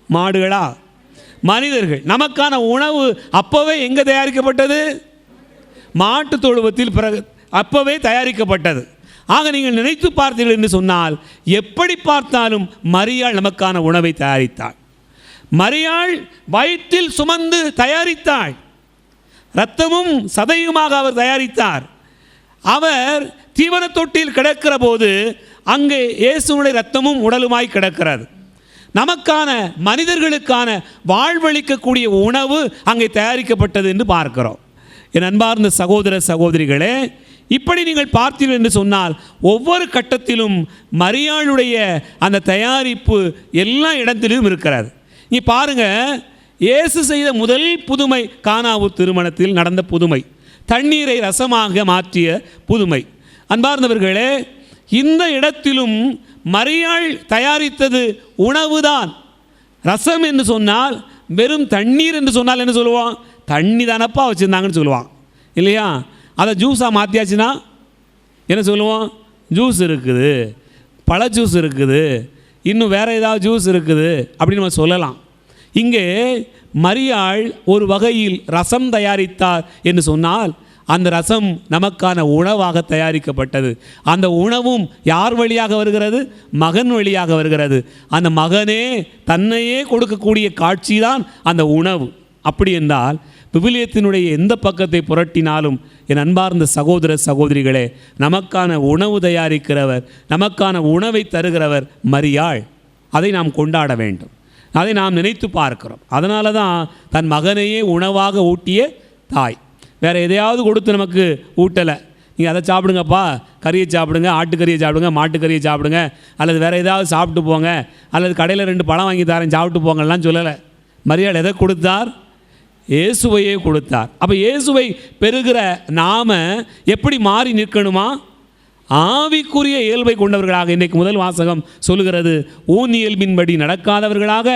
மாடுகளா? மனிதர்கள். நமக்கான உணவு அப்போவே எங்கே தயாரிக்கப்பட்டது? மாட்டு தொழுவத்தில் அப்போவே தயாரிக்கப்பட்டது. ஆக நீங்கள் நினைத்து பார்த்தீர்கள் என்று சொன்னால், எப்படி பார்த்தாலும் மரியாள் நமக்கான உணவை தயாரித்தாள். மரியாள் வயிற்றில் சுமந்து தயாரித்தாள். இரத்தமும் சதையுமாக அவர் தயாரித்தார். அவர் தீவன தொட்டியில் கிடக்கிற போது அங்கே இயேசுனுடைய இரத்தமும் உடலுமாய் கிடக்கிறது. நமக்கான, மனிதர்களுக்கான வாழ்வளிக்கக்கூடிய உணவு அங்கே தயாரிக்கப்பட்டது என்று பார்க்கிறோம். என் அன்பார்ந்த சகோதர சகோதரிகளே, இப்படி நீங்கள் பார்த்தீர்கள் என்று சொன்னால் ஒவ்வொரு கட்டத்திலும் மரியாளுடைய அந்த தயாரிப்பு எல்லா இடத்திலும் இருக்கிறது. நீ பாருங்க, இயேசு செய்த முதல் புதுமை கானாவூர் திருமணத்தில் நடந்த புதுமை, தண்ணீரை ரசமாக மாற்றிய புதுமை. அன்பார்ந்தவர்களே, இந்த இடத்திலும் மரியாள் தயாரித்தது உணவுதான். ரசம் என்று சொன்னால், வெறும் தண்ணீர் என்று சொன்னால் என்ன சொல்லுவான்? தண்ணி தானப்பா வச்சுருந்தாங்கன்னு சொல்லுவான் இல்லையா? அதை ஜூஸாக மாற்றியாச்சுன்னா என்ன சொல்லுவோம்? ஜூஸ் இருக்குது, பழ ஜூஸ் இருக்குது, இன்னும் வேறு ஏதாவது ஜூஸ் இருக்குது அப்படின்னு நம்ம சொல்லலாம். இங்கே மரியாள் ஒரு வகையில் ரசம் தயாரித்தார் என்று சொன்னால், அந்த ரசம் நமக்கான உணவாக தயாரிக்கப்பட்டது. அந்த உணவும் யார் வழியாக வருகிறது? மகன் வழியாக வருகிறது. அந்த மகனே தன்னையே கொடுக்கக்கூடிய காட்சி தான் அந்த உணவு. அப்படி என்றால் விவிலியத்தினுடைய எந்த பக்கத்தை புரட்டினாலும் என் அன்பார்ந்த சகோதர சகோதரிகளே, நமக்கான உணவு தயாரிக்கிறவர், நமக்கான உணவை தருகிறவர் மரியாள். அதை நாம் கொண்டாட வேண்டும், அதை நாம் நினைத்து பார்க்கிறோம். அதனால தான் தன் மகனையே உணவாக ஊட்டிய தாய். வேறு எதையாவது கொடுத்து நமக்கு ஊட்டலை. நீங்கள் அதை சாப்பிடுங்கப்பா, கறியை சாப்பிடுங்க, ஆட்டுக்கறியை சாப்பிடுங்க, மாட்டுக்கறியை சாப்பிடுங்க, அல்லது வேறு ஏதாவது சாப்பிட்டு போங்க, அல்லது கடையில் 2 பழம் வாங்கி தரேன் சாப்பிட்டு போங்கலாம் சொல்லலை. மரியாள் எதை கொடுத்தார்? இயேசுவையே கொடுத்தார். அப்போ இயேசுவை பெறுகிற நாம எப்படி மாறி நிற்கணுமா? ஆவிக்குரிய இயல்பை கொண்டவர்களாக. இன்றைக்கு முதல் வாசகம் சொல்லுகிறது, ஊன் இயல்பின்படி நடக்காதவர்களாக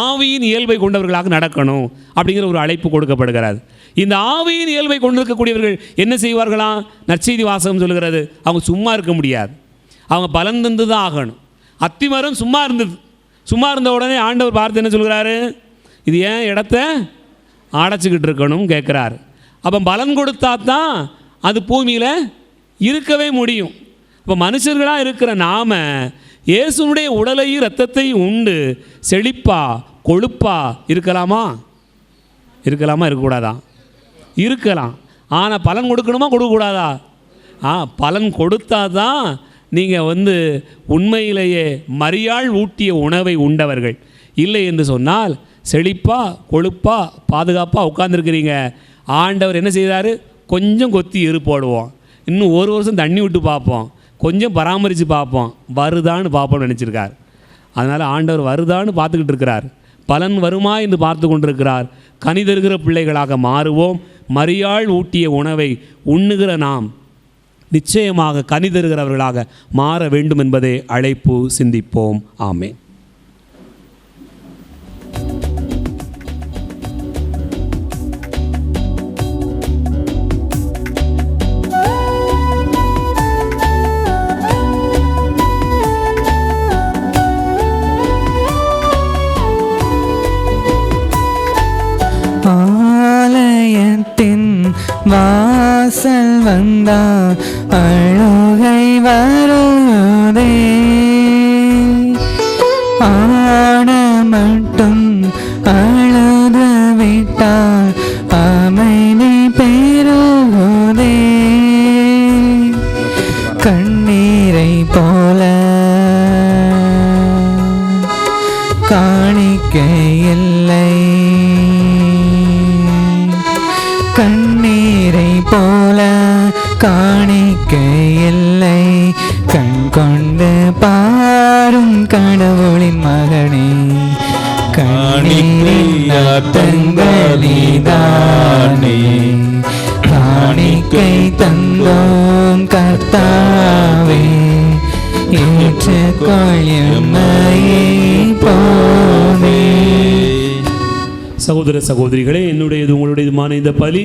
ஆவியின் இயல்பை கொண்டவர்களாக நடக்கணும் அப்படிங்கிற ஒரு அழைப்பு கொடுக்கப்படுகிறது. இந்த ஆவியின் இயல்பை கொண்டிருக்கக்கூடியவர்கள் என்ன செய்வார்களா? நற்செய்தி வாசகம் சொல்கிறது, அவங்க சும்மா இருக்க முடியாது, அவங்க பலன் தந்து தான் ஆகணும். அத்திமரம் சும்மா இருந்தது, சும்மா இருந்த உடனே ஆண்டவர் பார்த்து என்ன சொல்கிறாரு? இது ஏன் இடத்த அடைச்சிக்கிட்டு இருக்கணும் கேட்குறாரு. அப்போ பலன் கொடுத்தா தான் அது பூமியில் இருக்கவே முடியும். இப்போ மனுஷர்களாக இருக்கிற நாம் இயேசுனுடைய உடலையும் இரத்தத்தையும் உண்டு செழிப்பா கொழுப்பா இருக்கலாமா? இருக்கக்கூடாதா? இருக்கலாம். ஆனால் பலன் கொடுக்கணுமா கொடுக்கக்கூடாதா? பலன் கொடுத்தா தான் நீங்கள் உண்மையிலேயே மரியாள் ஊட்டிய உணவை உண்டவர்கள். இல்லை என்று சொன்னால் செழிப்பாக கொழுப்பாக பாதுகாப்பாக உட்காந்துருக்கிறீங்க. ஆண்டவர் என்ன செய்தார்? கொஞ்சம் கொத்தி எரு போடுவோம், இன்னும் ஒரு வருஷம் தண்ணி விட்டு பார்ப்போம், கொஞ்சம் பராமரித்து பார்ப்போம், வருதான்னு பார்ப்போம்னு நினச்சிருக்கார். அதனால் ஆண்டவர் வருதான்னு பார்த்துக்கிட்டு இருக்கிறார், பலன் வருமா என்று பார்த்து கொண்டிருக்கிறார். கனி தருகிற பிள்ளைகளாக மாறுவோம். மரியாள் ஊட்டிய உணவை உண்ணுகிற நாம் நிச்சயமாக கனி தருகிறவர்களாக மாற வேண்டும் என்பதை அழைப்பு. சிந்திப்போம். ஆமென். ஆலயத்தின் வாசல் வந்தா அழுகை வருதே, ஆட மட்டும் அழுது விட்டால் அமைதி பெருகுதே. கண்ணீரை போல காணிக்கை இல்லை, கண்ணீரை போல காணிக்கை இல்லை. கண் கொண்டு பாரும் கடவுளின் மகனே, கண்ணீரின் அர்த்தங்களிதானே. காணிக்கை தந்தோம் கர்த்தாவே, ஏற்றுக்கொள் எம்மையே போதே. சகோதர சகோதரிகளே, என்னுடையது உங்களுடையதுமான இந்த பலி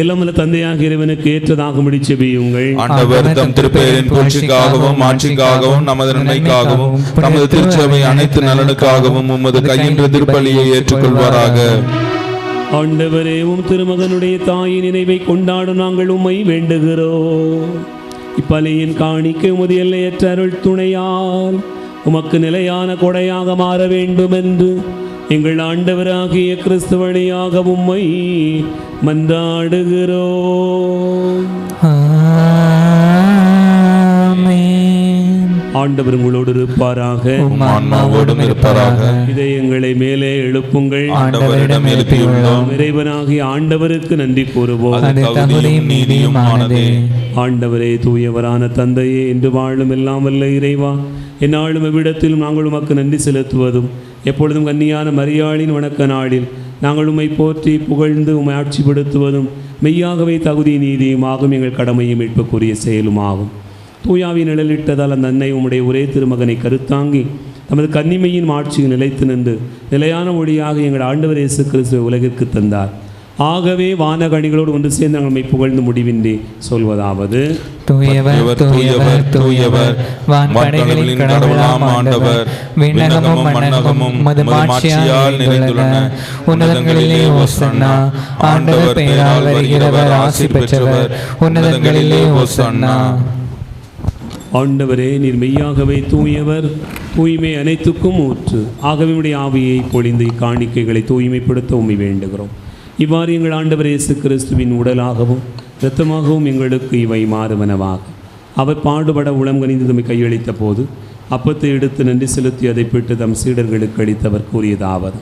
எல்லாம் வல்ல தந்தையாக இறைவனுக்கு ஏற்றதாகும்படி செபியுங்கள். ஆண்டவர் தம் திருப்பெயரின் புகழ்ச்சிக்காகவும் ஆட்சிக்காகவும் நமது நன்மைக்காகவும் நமது திருச்சபை அனைத்து நலனுக்காகவும் உமது கையின்ற திருப்பலியை ஏற்றுக்கொள்வாராக. ஆண்டவரே, உம் திருமகனுடைய தாயின் நினைவை கொண்டாடும் நாங்கள் உம்மை வேண்டுகிறோம். இப்பலியின் காணிக்கை உமது எல்லையற்ற அருள் துணையால் உமக்கு நிலையான கொடையாக மாற வேண்டும் என்று எங்கள் ஆண்டவராகிய கிறிஸ்து வழியாக உம்மை மன்றாடுகிறோம். ஆண்டவர் உங்களோடு இருப்பாராக, ஆன்மாவோடும் இருப்பாராக. இதை எங்களை மேலே எழுப்புங்கள். ஆண்டவரிடம் எழுப்பியுள்ளோம். இறைவனாகிய ஆண்டவருக்கு நன்றி கூறுவோம். ஆண்டவரே, தூயவரான தந்தையே, என்று வாழும் எல்லாம் வல்ல இறைவா, எந்நாளும் எவ்விடத்திலும் நாங்கள் உமக்கு நன்றி செலுத்துவதும் எப்பொழுதும் கன்னியான மரியாளின் வணக்க நாளில் நாங்கள் உம்மை போற்றி புகழ்ந்து உம்மை ஆட்சிப்படுத்துவதும் மெய்யாகவே தகுதி நீதியுமாகும் எங்கள் கடமையும் மீட்புக்குரிய செயலுமாகும். தூயாவி நிழலிட்டதால் அந்த அன்னை உம்முடைய ஒரே திருமகனை கருத்தாங்கி தமது கன்னிமையின் ஆட்சியில் நிலைத்து நின்று நிலையான ஒளியாக எங்கள் ஆண்டவர் இயேசு கிறிஸ்துவை உலகிற்கு தந்தார். ஆகவே வானகணிகளோடு ஒன்று சேர்ந்து நாங்கள் புகழ்ந்து முடிவின்றி சொல்வதாவது: தூயவர் தூயவர் தூயவர், வான்படைகளின் கடவுளாம் ஆண்டவர், விண்ணகமும் மண்ணகமும் உமது மாட்சியால் நிறைந்துள்ளன. உன்னதங்களிலே ஓசன்னா. ஆண்டவர் பெயரால் வருகிறவர் ஆசி பெற்றவர், உன்னதங்களிலே ஓசன்னா. ஆண்டவரே, நீர் மெய்யாகவே தூயவர், தூய்மை அனைத்துக்கும் ஊற்று. ஆகவே உம்முடைய ஆவியை பொழிந்து காணிக்கைகளை தூய்மைப்படுத்த உம்மை வேண்டுகிறோம். இவ்வாறு எங்கள் ஆண்டவர் இயேசு கிறிஸ்துவின் உடலாகவும் இரத்தமாகவும் எங்களுக்கு இவை மாறுவனவாக. அவர் பாடுபட உளம் கனிந்து தம்மை கையளித்த போது அப்பத்தை எடுத்து நன்றி செலுத்தி அதை பெற்று தம் சீடர்களுக்கு அளித்தவர் கூறியதாவது: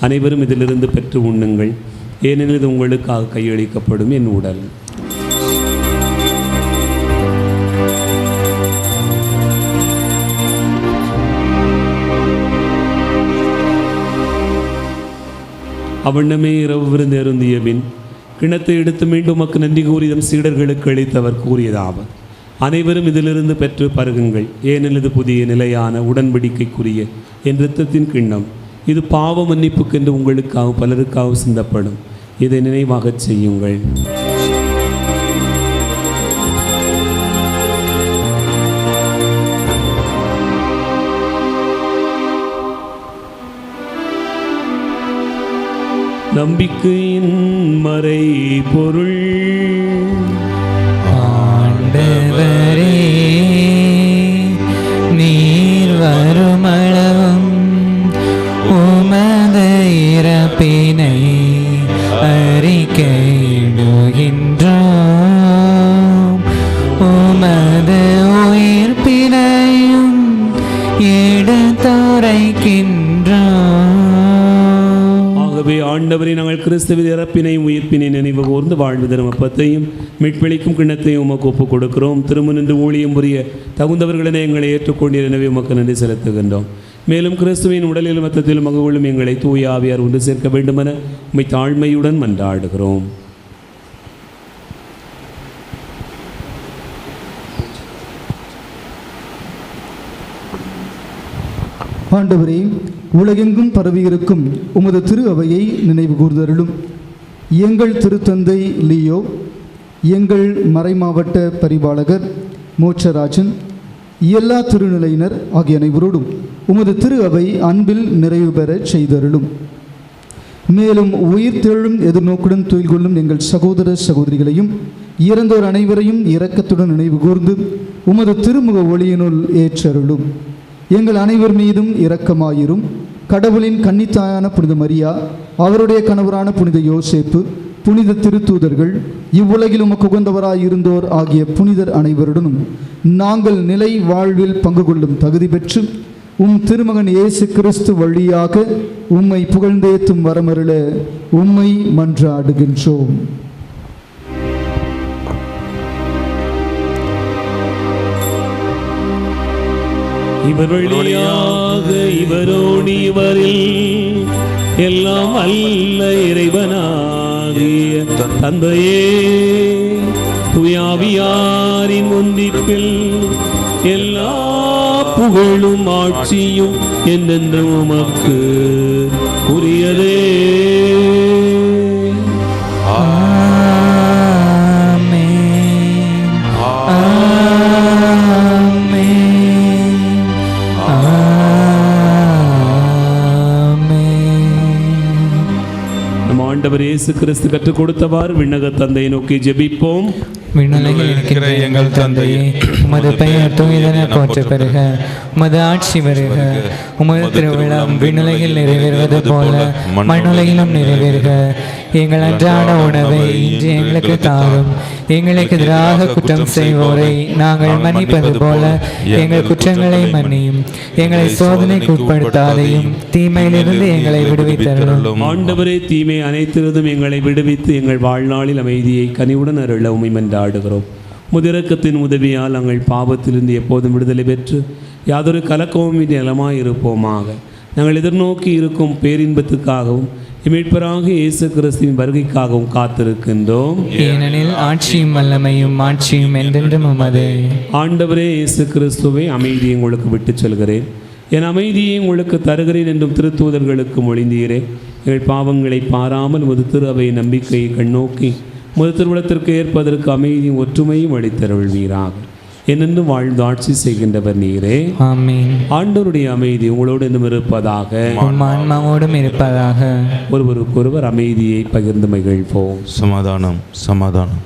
அனைவரும் இதிலிருந்து பெற்று உண்ணுங்கள், ஏனெனில் இது உங்களுக்காக கையளிக்கப்படும் என் உடல். அவண்ணமே இரவு விருந்து அருந்திய பின் கிணத்தை எடுத்து மீண்டும் உமக்கு நன்றி கூறி தம் சீடர்களுக்கு அளித்தவர் கூறியதாவது: அனைவரும் இதிலிருந்து பெற்று பருகுங்கள், ஏனெனில் இது புதிய நிலையான உடன்படிக்கைக்குரிய என் இரத்தத்தின் கிண்ணம். இது பாவ மன்னிப்புக்கென்று உங்களுக்காக பலருக்காக சிந்தப்படும். இதை நினைவாகச் செய்யுங்கள். நம்பிக்கையின் மறை பொருள். ஆண்டவரே, நீர் வருமளவும் உமது இறப்பினை அறிக்கையிடுகின்றோம், உமது உயிர்ப்பினையும் எடுத்துரைக்கின்றோம். ஆண்டவரை, நாங்கள் கிறிஸ்துவின் இறப்பினையும் உயிர்ப்பினை நினைவு கூர்ந்து வாழ்வு தரும் அப்பத்தையும் மீட்பளிக்கும் கிண்ணத்தையும் உமக்கு ஒப்புக் கொடுக்கிறோம். திருமணின்று ஊழியம் புரிய தகுந்தவர்களிடம் எங்களை ஏற்றுக்கொண்டீர், எனவே உமக்கு நன்றி செலுத்துகின்றோம். மேலும் கிறிஸ்துவின் உடலிலும் மத்தத்திலும் மகவுள்ளும் எங்களை தூய ஆவியார் ஒன்று சேர்க்க வேண்டுமென உம்மை தாழ்மையுடன் மன்றாடுகிறோம். ஆண்டவரே, உலகெங்கும் பரவியிருக்கும் உமது திரு அவையை நினைவு கூர்ந்தருளும். எங்கள் திருத்தந்தை லியோ, எங்கள் மறைமாவட்ட பரிபாலகர் மோட்சராஜன், எல்லா திருநிலையினர் ஆகிய அனைவரோடும் உமது திரு அவை அன்பில் நிறைவு பெறச் செய்தருளும். மேலும் உயிர் தெழும் எதிர்நோக்குடன் தொழில் கொள்ளும் எங்கள் சகோதர சகோதரிகளையும் இறந்தோர் அனைவரையும் இரக்கத்துடன் நினைவு கூர்ந்து உமது திருமுக ஒளியினுள் ஏற்றருளும். எங்கள் அனைவர் மீதும் இரக்கமாயிரும். கடவுளின் கன்னித்தாயான புனித மரியா, அவருடைய கணவரான புனித யோசேப்பு, புனித திருத்தூதர்கள், இவ்வுலகில் உமக்கு உகந்தவராயிருந்தோர் ஆகிய புனிதர் அனைவருடனும் நாங்கள் நிலை வாழ்வில் பங்கு கொள்ளும் தகுதி பெற்று உம் திருமகன் இயேசு கிறிஸ்து வழியாக உம்மை புகழ்ந்தேத்தும் வரமருள உம்மை மன்றாடுகின்றோம். இவர் வழியாக இவரோடு இவரில் எல்லாம் அல்ல இறைவனாகிய தந்தையே, தூயாவியாரின் ஒன்றிப்பில் எல்லா புகழும் ஆட்சியும் என்றென்று உமக்கு உரியதே. ஆண்டவர் இயேசு கிறிஸ்து கற்றுக் கொடுத்தவாறு விண்ணக தந்தையை நோக்கி ஜெபிப்போம். விண்ணுலகில் இருக்கிற எங்கள் தந்தையே, உமது பெயர் தூயதென போற்றப் பெறுக, உமது ஆட்சி வருக, உமது திருவிழம் விண்ணுலகில் நிறைவேறுவது போல மண்ணுலகிலும் நிறைவேறுக. எங்கள் அன்றாட உணவை இன்று எங்களுக்கு தாரும். எங்களுக்கு எதிராக குற்றம் செய்வோரை நாங்கள் மன்னிப்பது போல எங்கள் குற்றங்களை மன்னியும். எங்களை சோதனைக்கு உட்படுத்தாதையும் தீமையிலிருந்து எங்களை விடுவித்தருளும். ஆண்டவரே, தீமை அனைத்திலிருந்தும் எங்களை விடுவித்து எங்கள் வாழ்நாளில் அமைதியை கனிவுடன் அருள உம்மை மன்றாடுகிறோம். முதிரக்கத்தின் உதவியால் நாங்கள் பாவத்திலிருந்து எப்போதும் விடுதலை பெற்று யாதொரு கலக்கமும் இன்றி நலமாயிருப்போமாக. நாங்கள் எதிர்நோக்கி இருக்கும் பேரின்பத்துக்காகவும் மீட்பராக இயேசு கிறிஸ்துவின் வருகைக்காகவும் காத்திருக்கின்றோம். ஏனெனில் ஆட்சியும் வல்லமையும் மாட்சியும் என்றென்றும் உமதே. ஆண்டவரே இயேசு கிறிஸ்துவை, அமைதியை உங்களுக்கு விட்டுச் செல்கிறேன், என் அமைதியை உங்களுக்கு தருகிறேன் என்றும் திருத்தூதர்களுக்கு மொழிந்தீரே. எங்கள் பாவங்களை பாராமல் உமது திரு அவை நம்பிக்கையை கண்ணோக்கி உமது திருவுளத்திற்கு ஏற்பதற்கு அமைதியும் ஒற்றுமையும் அளித்தருள்வீராக. என்னென்று வாழ்ந்து ஆட்சி செய்கின்றவர் நீரே. ஆமென். ஆண்டவருடைய அமைதி உங்களோடு இன்னும் இருப்பதாக, ஆன்மாவோடும் இருப்பதாக. ஒருவருக்கொருவர் அமைதியை பகிர்ந்து மகிழ்வோம். சமாதானம், சமாதானம்,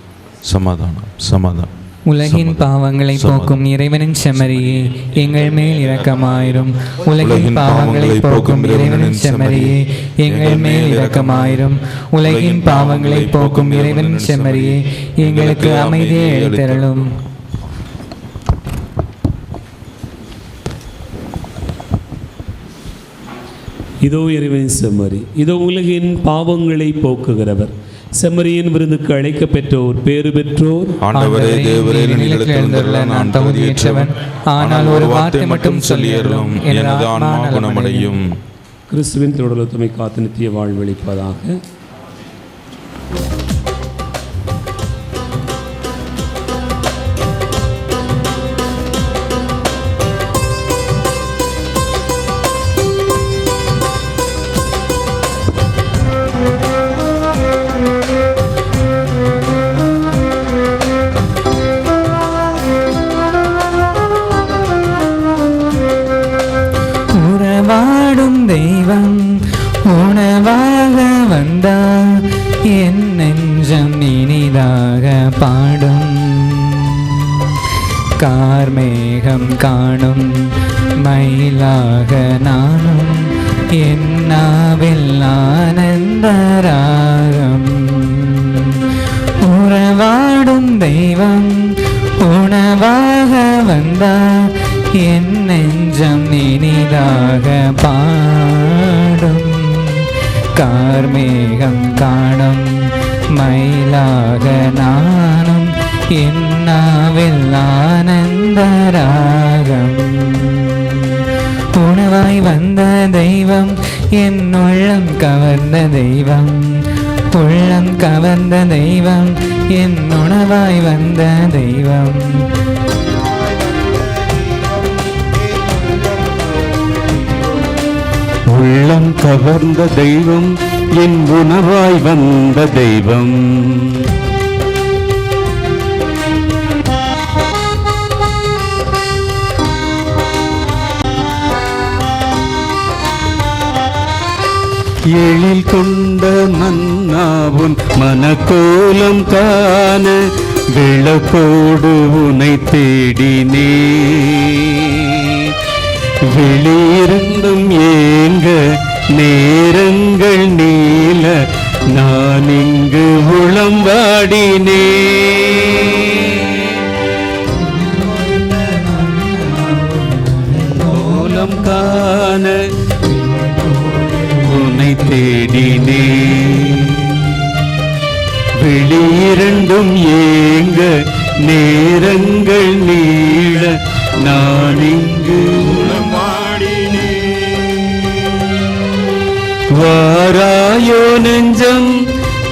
சமாதானம், சமாதானம். உலகின் பாவங்களை போக்கும் இறைவனின் செம்மறியே, எங்கள் மேல் இரக்கமாயிரும். உலகின் பாவங்களை போக்கும் இறைவனின் செம்மறியே, எங்கள் மேல் இரக்கமாயிரும். உலகின் பாவங்களை போக்கும் இறைவனின் செம்மறியே, எங்களுக்கு அமைதியை அளித்தருளும். இதோ இறைவனின் செம்மறி, இதோ உலகின் பாவங்களை போக்குகிறவர். செம்மறியின் விருந்துக்கு அழைக்க பெற்றோர் பேறு பெற்றோர். ஆண்டவரே, தேவரே, நான் தகுதியற்றவன், ஆனால் ஒரு வார்த்தை மட்டும் சொல்லியருளும், எனது ஆன்மா குணமடையும். கிறிஸ்துவின் திருவுளத்துமை காத்து நித்திய வாழ்வளிப்பதாக. தெய்வம் உணவாக வந்தார் என் நெஞ்சம் இனிதாக பாடும். கார்மேகம் காணும் மயிலாக நானும் என் நாவில் ஆனந்த ராகம். உறவாடும் தெய்வம் உணவாக வந்தார் என் நெஞ்சம் இனிதாக பாடும். கார்மேகம் காணும் மயிலாக நானும் என் நாவில் ஆனந்த ராகம். உணவாய் வந்த தெய்வம் என் உள்ளம் கவர்ந்த தெய்வம். உள்ளம் கவர்ந்த தெய்வம் என் உணவாய் வந்த தெய்வம். உள்ளம் கவர்ந்த தெய்வம் என் உணவாய் வந்த தெய்வம். எழில் கொண்ட மன்னாவும் மனக்கோலம் காண விளக்கோடு உனை தேடினே. வெளியிருந்தும் ஏங்க நேரங்கள் நீள நான் இங்கு உளம் வாடினே. கோலம் காண உன்னை தேடினே. வெளியிரண்டும் ஏங்க நேரங்கள் நீள நான் இங்கு உளமாடினே. வாராயோ நெஞ்சம்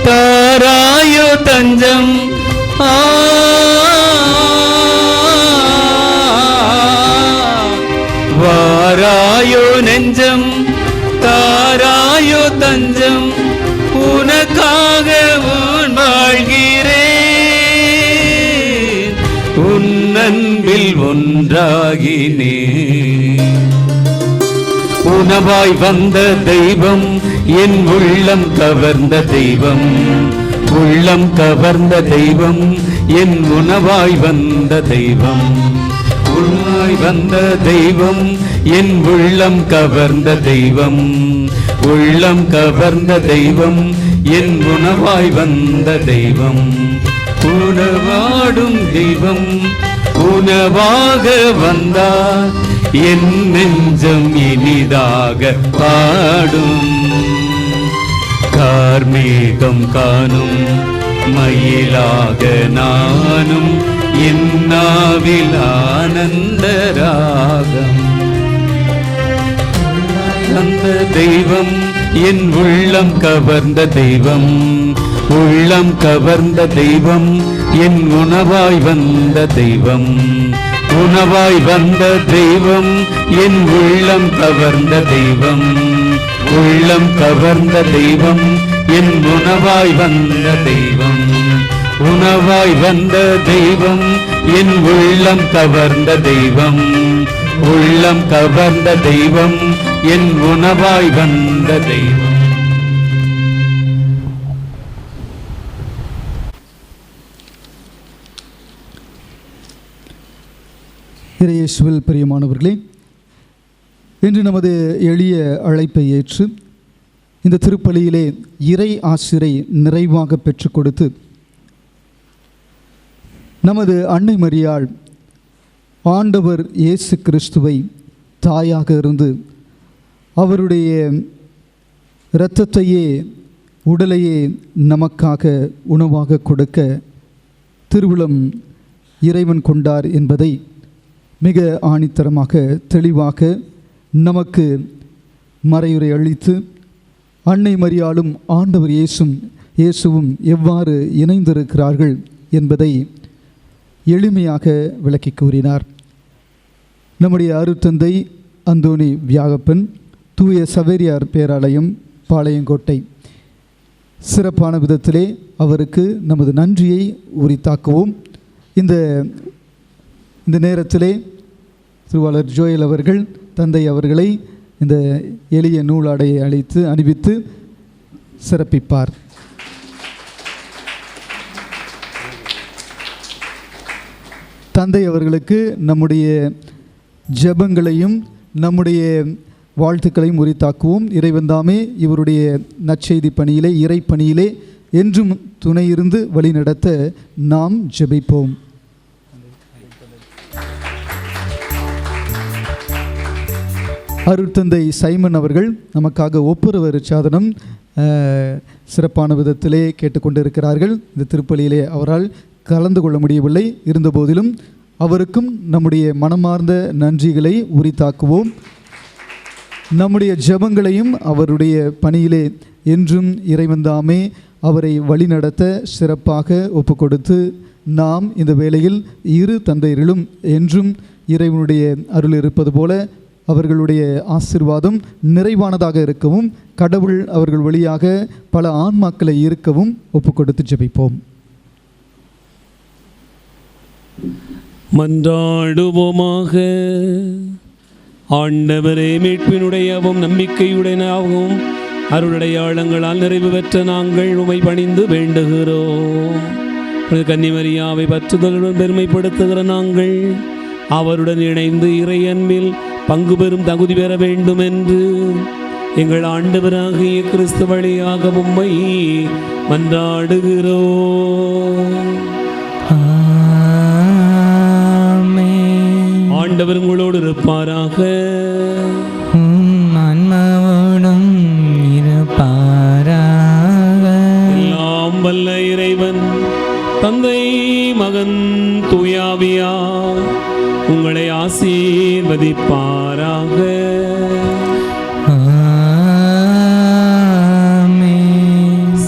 தாராயோ தஞ்சம். வாராயோ நெஞ்சம் தாராயோ தஞ்சம். உனக்காக உன் வாழ்கிறேன் உன் அன்பில் ஒன்றாகினே. உணவாய் வந்த தெய்வம் என் உள்ளம் கவர்ந்த தெய்வம். உள்ளம் கவர்ந்த தெய்வம் என் உணவாய் வந்த தெய்வம். உணவாய் வந்த தெய்வம் என் உள்ளம் கவர்ந்த தெய்வம். உள்ளம் கவர்ந்த தெய்வம் என் உணவாய் வந்த தெய்வம். உணவாடும் தெய்வம் உணவாக வந்தார் என் நெஞ்சம் இனிதாக பாடும். கார்மேகம் காணும் மயிலாக நானும் என் நாவில் ஆனந்த ராகம். அந்த தெய்வம் என் உள்ளம் கவர்ந்த தெய்வம். உள்ளம் கவர்ந்த தெய்வம் என் உணவாய் வந்த தெய்வம். உணவாய் வந்த தெய்வம் என் உள்ளம் கவர்ந்த தெய்வம். உள்ளம் கவர்ந்த தெய்வம் என் உணவாய் வந்த தெய்வம். உணவாய் வந்த தெய்வம் என் உள்ளம் கவர்ந்த தெய்வம். உள்ளம் கவர்ந்த தெய்வம் என் உணவாய் வந்த தெய்வம். இறையேசுவில் பிரியமானவர்களே, இன்று நமது எளிய அழைப்பை ஏற்று இந்த திருப்பலியிலே இறை ஆசிரை நிறைவாக பெற்றுக் கொடுத்து நமது அன்னை மரியாள் ஆண்டவர் இயேசு கிறிஸ்துவை தாயாக இருந்து அவருடைய இரத்தத்தையே உடலையே நமக்காக உணவாக கொடுக்க திருவுளம் இறைவன் கொண்டார் என்பதை மிக ஆணித்தரமாக தெளிவாக நமக்கு மறையுரை அளித்து அன்னை மரியாளும் ஆண்டவர் இயேசுவும் எவ்வாறு இணைந்திருக்கிறார்கள் என்பதை எளிமையாக விளக்கி கூறினார். நம்முடைய அருட்தந்தை அந்தோணி வியாகப்பன், தூய சவேரியார் பேராலயம், பாளையங்கோட்டை, சிறப்பான விதத்திலே அவருக்கு நமது நன்றியை உரித்தாக்குவோம். இந்த நேரத்திலே திருவாளர் ஜோயல் அவர்கள் தந்தை அவர்களை இந்த எளிய நூலாடையை அணிவித்து சிறப்பிப்பார். தந்தை அவர்களுக்கு நம்முடைய ஜெபங்களையும் நம்முடைய வாழ்த்துக்களையும் உரித்தாக்குவோம். இறைவன்தாமே இவருடைய நற்செய்தி பணியிலே, இறை பணியிலே என்றும் துணையிருந்து வழிநடத்த நாம் ஜெபிப்போம். அருட்தந்தை சைமன் அவர்கள் நமக்காக ஒப்புரவு சாதனம் சிறப்பான விதத்திலே கேட்டுக்கொண்டிருக்கிறார்கள். இந்த திருப்பலியிலே அவரால் கலந்து கொள்ள முடியவில்லை. இருந்தபோதிலும் அவருக்கும் நம்முடைய மனமார்ந்த நன்றிகளை உரித்தாக்குவோம். நம்முடைய ஜெபங்களையும் அவருடைய பணியிலே என்றும் இறைவன்தாமே அவரை வழிநடத்த சிறப்பாக ஒப்புக்கொடுத்து நாம் இந்த வேளையில் இரு தந்தையர்களும் என்றும் இறைவனுடைய அருள் இருப்பது போல அவர்களுடைய ஆசீர்வாதம் நிறைவானதாக இருக்கவும், கடவுள் அவர்கள் வழியாக பல ஆன்மாக்களை ஈர்க்கவும் ஒப்புக்கொடுத்து ஜெபிப்போம். மன்றாடுவோமாக. ஆண்டவரே, மீட்பினுடையவும் நம்பிக்கையுடையவும் அருளடையாளங்களால் நிறைவு பெற்ற நாங்கள் உமை பணிந்து வேண்டுகிறோம். கன்னிமரியாவை பற்றுதலுடன் பெருமைப்படுத்துகிற நாங்கள் அவருடன் இணைந்து இறை அன்பில் பங்கு பெறும் தகுதி பெற வேண்டும் என்று எங்கள் ஆண்டவராகிய கிறிஸ்து வழியாக உம்மை மன்றாடுகிறோம். ஆண்டவர் உங்களோடு இருப்பாராக. ஆன்மாவோடும் இருப்பாராக. எல்லாம் வல்ல இறைவன் தந்தை, மகன், தூயாவியா உங்களை ஆசீர்வதிப்பாராக.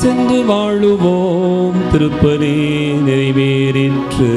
சென்று வாழுவோம். திருப்பலி நிறைவேறிற்று.